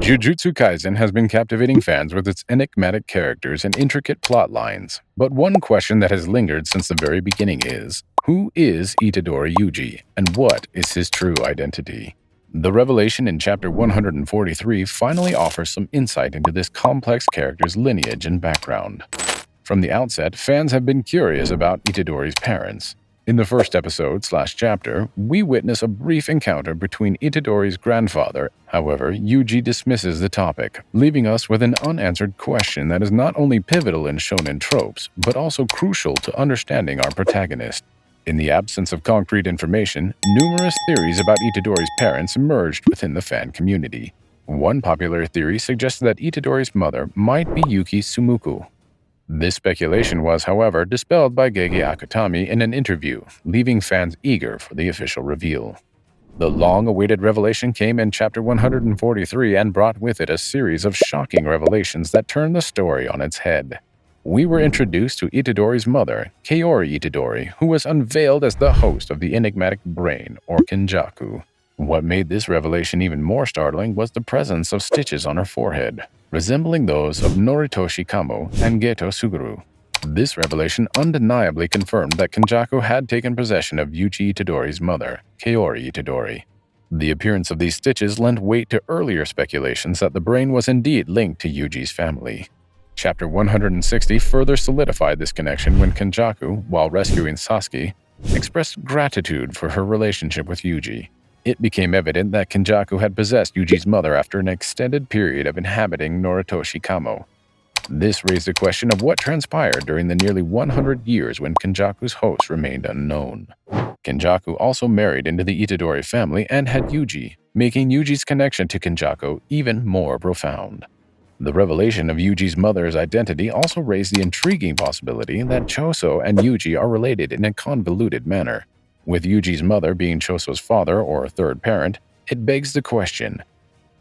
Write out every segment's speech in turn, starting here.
Jujutsu Kaisen has been captivating fans with its enigmatic characters and intricate plot lines, but one question that has lingered since the very beginning is, who is Itadori Yuji, and what is his true identity? The revelation in Chapter 143 finally offers some insight into this complex character's lineage and background. From the outset, fans have been curious about Itadori's parents. In the first episode/chapter, we witness a brief encounter between Itadori's grandfather. However, Yuji dismisses the topic, leaving us with an unanswered question that is not only pivotal in shonen tropes, but also crucial to understanding our protagonist. In the absence of concrete information, numerous theories about Itadori's parents emerged within the fan community. One popular theory suggests that Itadori's mother might be Yuki Sumuku. This speculation was, however, dispelled by Gege Akutami in an interview, leaving fans eager for the official reveal. The long-awaited revelation came in Chapter 143 and brought with it a series of shocking revelations that turned the story on its head. We were introduced to Itadori's mother, Kaori Itadori, who was unveiled as the host of the enigmatic brain, or Kenjaku. What made this revelation even more startling was the presence of stitches on her forehead, resembling those of Noritoshi Kamo and Geto Suguru. This revelation undeniably confirmed that Kenjaku had taken possession of Yuji Itadori's mother, Kaori Itadori. The appearance of these stitches lent weight to earlier speculations that the brain was indeed linked to Yuji's family. Chapter 160 further solidified this connection when Kenjaku, while rescuing Sasuke, expressed gratitude for her relationship with Yuji. It became evident that Kenjaku had possessed Yuji's mother after an extended period of inhabiting Noritoshi Kamo. This raised the question of what transpired during the nearly 100 years when Kenjaku's host remained unknown. Kenjaku also married into the Itadori family and had Yuji, making Yuji's connection to Kenjaku even more profound. The revelation of Yuji's mother's identity also raised the intriguing possibility that Choso and Yuji are related in a convoluted manner. With Yuji's mother being Choso's father or third parent, it begs the question,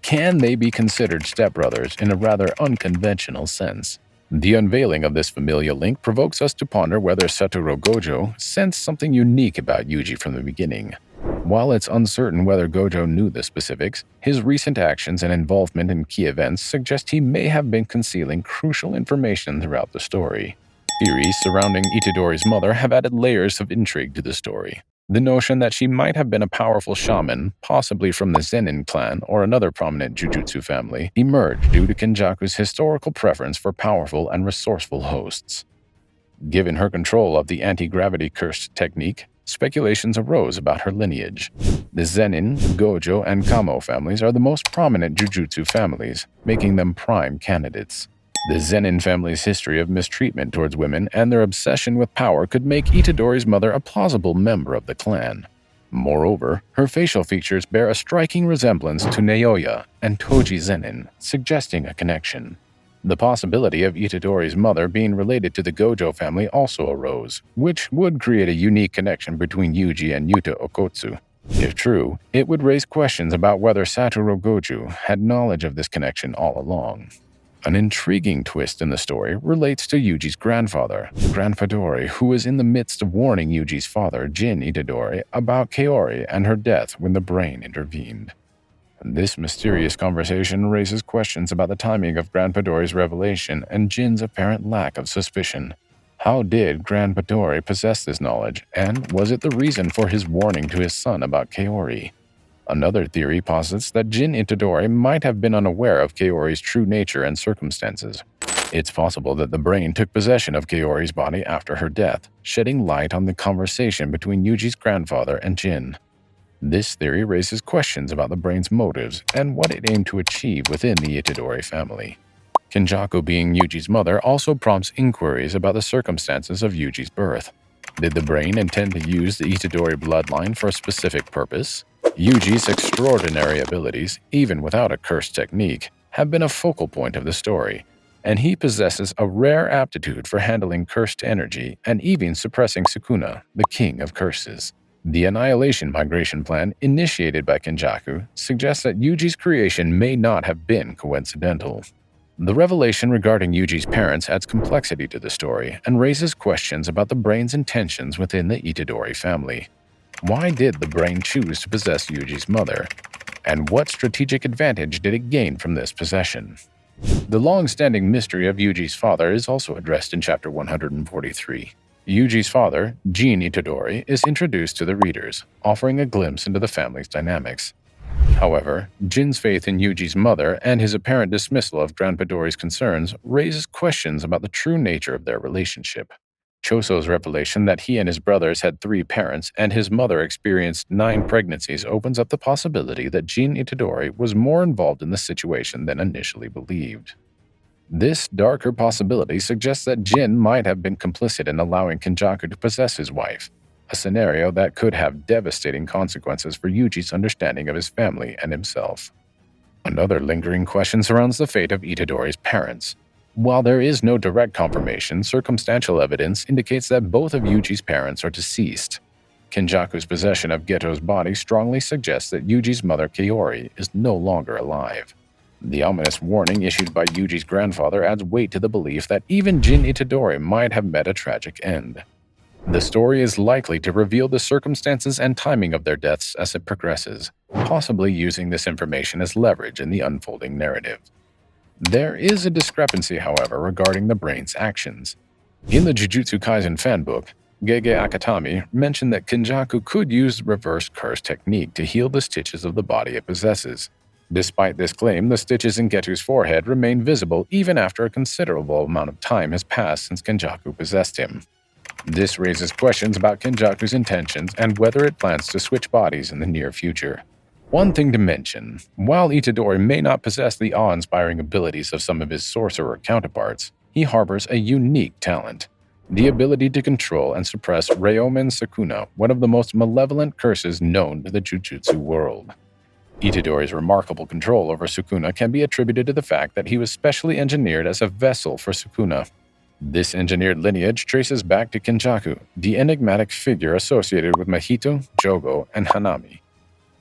can they be considered stepbrothers in a rather unconventional sense? The unveiling of this familial link provokes us to ponder whether Satoru Gojo sensed something unique about Yuji from the beginning. While it's uncertain whether Gojo knew the specifics, his recent actions and involvement in key events suggest he may have been concealing crucial information throughout the story. Theories surrounding Itadori's mother have added layers of intrigue to the story. The notion that she might have been a powerful shaman, possibly from the zen'in clan or another prominent Jujutsu family, emerged due to Kenjaku's historical preference for powerful and resourceful hosts. Given her control of the anti-gravity curse technique, speculations arose about her lineage. The zen'in, Gojo, and Kamo families are the most prominent Jujutsu families, making them prime candidates. The zen'in family's history of mistreatment towards women and their obsession with power could make Itadori's mother a plausible member of the clan. Moreover, her facial features bear a striking resemblance to Naoya and Toji zen'in, suggesting a connection. The possibility of Itadori's mother being related to the Gojo family also arose, which would create a unique connection between Yuji and Yuta Okotsu. If true, it would raise questions about whether Satoru Gojo had knowledge of this connection all along. An intriguing twist in the story relates to Yuji's grandfather, Grandfatore, who was in the midst of warning Yuji's father, Jin Itadori, about Kaori and her death when the brain intervened. This mysterious conversation raises questions about the timing of Grandfadore's revelation and Jin's apparent lack of suspicion. How did Grandfatore possess this knowledge, and was it the reason for his warning to his son about Kaori? Another theory posits that Jin Itadori might have been unaware of Kaori's true nature and circumstances. It's possible that the brain took possession of Kaori's body after her death, shedding light on the conversation between Yuji's grandfather and Jin. This theory raises questions about the brain's motives and what it aimed to achieve within the Itadori family. Kenjaku being Yuji's mother also prompts inquiries about the circumstances of Yuji's birth. Did the brain intend to use the Itadori bloodline for a specific purpose? Yuji's extraordinary abilities, even without a curse technique, have been a focal point of the story, and he possesses a rare aptitude for handling cursed energy and even suppressing Sukuna, the king of curses. The Annihilation Migration Plan initiated by Kenjaku suggests that Yuji's creation may not have been coincidental. The revelation regarding Yuji's parents adds complexity to the story and raises questions about the brain's intentions within the Itadori family. Why did the brain choose to possess Yuji's mother? And what strategic advantage did it gain from this possession? The long-standing mystery of Yuji's father is also addressed in Chapter 143. Yuji's father, Jin Itadori, is introduced to the readers, offering a glimpse into the family's dynamics. However, Jin's faith in Yuji's mother and his apparent dismissal of Grandpa Dori's concerns raises questions about the true nature of their relationship. Choso's revelation that he and his brothers had 3 parents and his mother experienced 9 pregnancies opens up the possibility that Jin Itadori was more involved in the situation than initially believed. This darker possibility suggests that Jin might have been complicit in allowing Kenjaku to possess his wife, a scenario that could have devastating consequences for Yuji's understanding of his family and himself. Another lingering question surrounds the fate of Itadori's parents. While there is no direct confirmation, circumstantial evidence indicates that both of Yuji's parents are deceased. Kenjaku's possession of Geto's body strongly suggests that Yuji's mother Kaori is no longer alive. The ominous warning issued by Yuji's grandfather adds weight to the belief that even Jin Itadori might have met a tragic end. The story is likely to reveal the circumstances and timing of their deaths as it progresses, possibly using this information as leverage in the unfolding narrative. There is a discrepancy, however, regarding the brain's actions. In the Jujutsu Kaisen fanbook, Gege Akatami mentioned that Kenjaku could use the reverse curse technique to heal the stitches of the body it possesses. Despite this claim, the stitches in Getu's forehead remain visible even after a considerable amount of time has passed since Kenjaku possessed him. This raises questions about Kenjaku's intentions and whether it plans to switch bodies in the near future. One thing to mention, while Itadori may not possess the awe-inspiring abilities of some of his sorcerer counterparts, he harbors a unique talent: the ability to control and suppress Ryomen Sukuna, one of the most malevolent curses known to the Jujutsu world. Itadori's remarkable control over Sukuna can be attributed to the fact that he was specially engineered as a vessel for Sukuna. This engineered lineage traces back to Kenjaku, the enigmatic figure associated with Mahito, Jogo, and Hanami.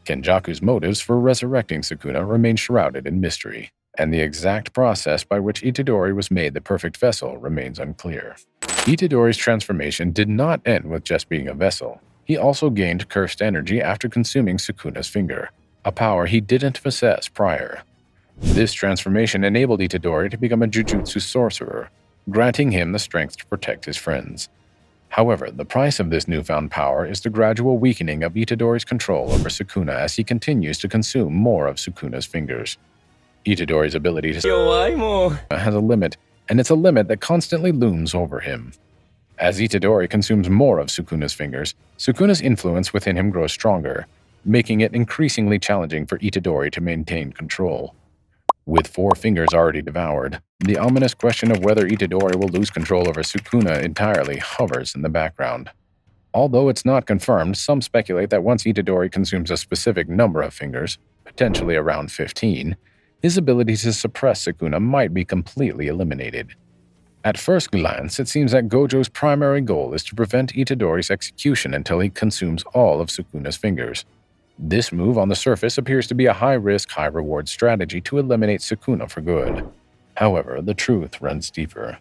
Kenjaku's motives for resurrecting Sukuna remain shrouded in mystery, and the exact process by which Itadori was made the perfect vessel remains unclear. Itadori's transformation did not end with just being a vessel. He also gained cursed energy after consuming Sukuna's finger, a power he didn't possess prior. This transformation enabled Itadori to become a Jujutsu sorcerer, granting him the strength to protect his friends. However, the price of this newfound power is the gradual weakening of Itadori's control over Sukuna as he continues to consume more of Sukuna's fingers. Itadori's ability to has a limit, and it's a limit that constantly looms over him. As Itadori consumes more of Sukuna's fingers, Sukuna's influence within him grows stronger, making it increasingly challenging for Itadori to maintain control. With 4 fingers already devoured, the ominous question of whether Itadori will lose control over Sukuna entirely hovers in the background. Although it's not confirmed, some speculate that once Itadori consumes a specific number of fingers, potentially around 15, his ability to suppress Sukuna might be completely eliminated. At first glance, it seems that Gojo's primary goal is to prevent Itadori's execution until he consumes all of Sukuna's fingers. This move on the surface appears to be a high-risk, high-reward strategy to eliminate Sukuna for good. However, the truth runs deeper.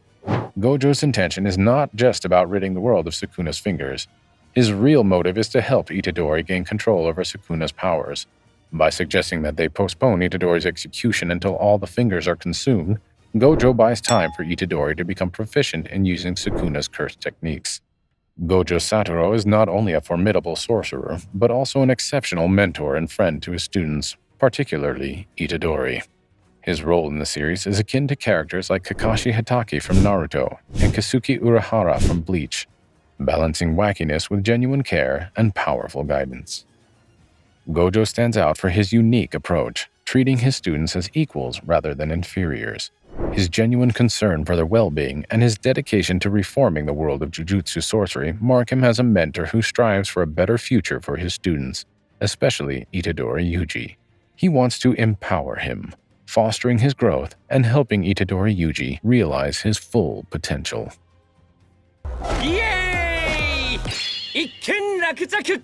Gojo's intention is not just about ridding the world of Sukuna's fingers. His real motive is to help Itadori gain control over Sukuna's powers. By suggesting that they postpone Itadori's execution until all the fingers are consumed, Gojo buys time for Itadori to become proficient in using Sukuna's cursed techniques. Gojo Satoru is not only a formidable sorcerer, but also an exceptional mentor and friend to his students, particularly Itadori. His role in the series is akin to characters like Kakashi Hatake from Naruto and Kasuki Urahara from Bleach, balancing wackiness with genuine care and powerful guidance. Gojo stands out for his unique approach, treating his students as equals rather than inferiors. His genuine concern for their well-being and his dedication to reforming the world of Jujutsu sorcery mark him as a mentor who strives for a better future for his students, especially Itadori Yuji. He wants to empower him, fostering his growth and helping Itadori Yuji realize his full potential. Yay! 一件落着